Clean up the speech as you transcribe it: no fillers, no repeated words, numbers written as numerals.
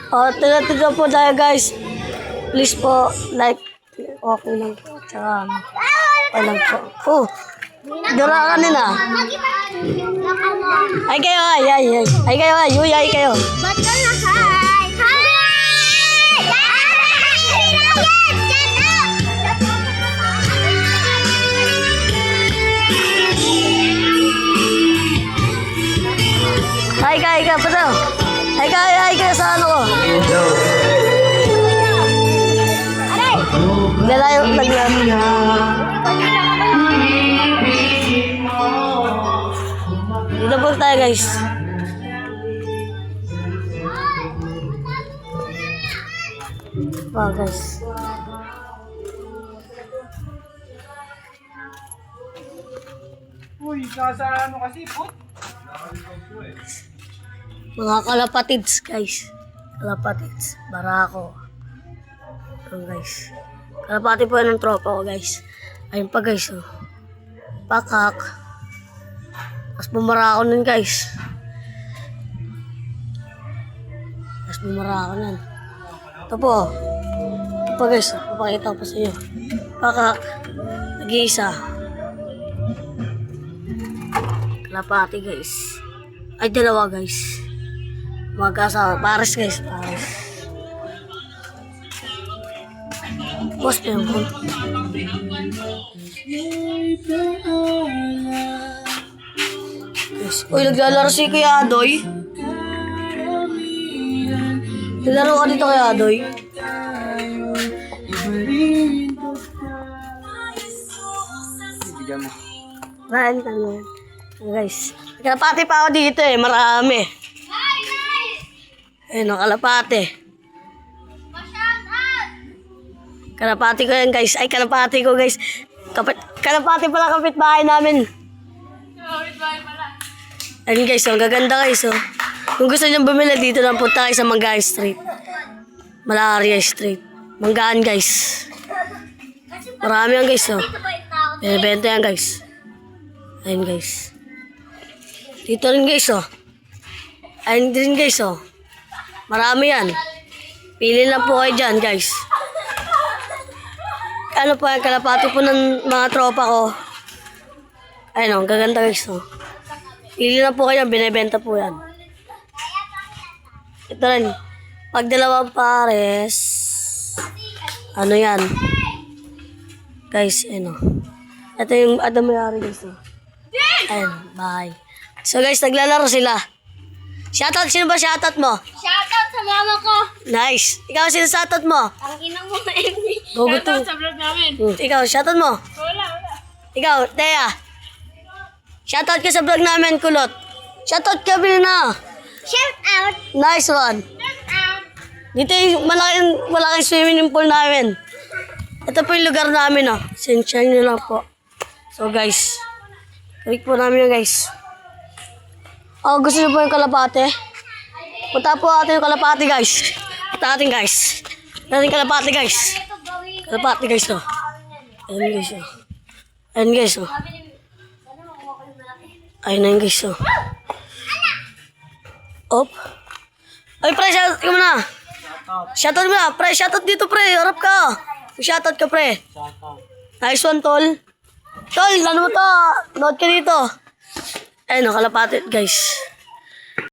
Tira-tira po tayo guys. Please po, like, okay lang po. Tsaka, okay lang po. Oh, dura ka nila. Ay kayo, ay. Ay kayo, ay. Uy, ay kayo. Ba't ka na, hi? Hi! Ay ka, pa daw. Ay ka sa ano ko. Lalayo, lagyan. Dito po tayo guys. Wow guys. Uy, nasa ano kasi po? Mga kalapatids guys. Kalapatids. Barako. Ito guys. Kalapati po yan ng tropa ko guys. Ayun pa guys oh. Pakak. Tapos bumarako nun guys. Tapos bumarako nun. Ito po. Ito pa guys. Papakita ko pa sa inyo. Pakak. Nag-iisa. Kalapati guys. Ay dalawa guys. Magkasama. Pares guys. Pares. Boss pa yung yes. Uy, naglalaro si Kuya Adoy. Naglalaro ka dito Kuya Adoy. Bigyan mo. Ryan, ano guys. Kalapati pa ako dito eh. Marami. Ayun o, kalapati. Kalapati ko yan guys. Ay, kalapati ko guys. Kalapati pala kapitbahay namin. Kapitbahay pala. Ayun guys, ang gaganda guys. Oh. Kung gusto nyo bumili dito lang punta kayo sa Manggaan Street. Malaria Street. Manggaan guys. Marami yan guys. Oh. Binibenta yan guys. Ayun guys. Dito rin guys. Oh. Ayun din guys. Oh. Marami yan. Pili lang po kayo dyan guys. Ano po yan, kalapati po ng mga tropa ko. Ayun o, gaganda guys o. Pili na po kayo, binibenta po yan. Ito rin, pag dalawang pares, ano yan. Guys, ayun o. Ito yung mayari guys o. Ayun, bye. So guys, naglalaro sila. Shoutout, sino ba shoutout mo? Shoutout sa mama ko. Nice. Ikaw, sino shoutout mo? Ang inang mo na Emily. Shoutout sa vlog namin. Ikaw, shoutout mo? Wala. Ikaw, Thea. Shoutout ka sa vlog namin, Kulot. Shoutout ka, Bilna. Shout out. Nice one. Shout out. Dito yung malaking swimming pool namin. Ito po yung lugar namin, oh. Sensya nyo lang po. So, guys. Click po namin yun, guys. Oh, gusto nyo po yung kalapate? Punta po natin yung kalapate, guys. Punta natin, guys. Natin kalapate, guys. Kalapate, guys, oh. Ayan, guys, oh. Ayan, guys, oh. Ayun na yun, guys, oh. Op. Ay, pre, shoutout ka muna. Shoutout mo na. Pre, shoutout dito, pre. Harap ka. Shoutout ka, pre. Nice one, tol. Tol, ano mo to? Note ka dito. Ayun, kalapate, guys.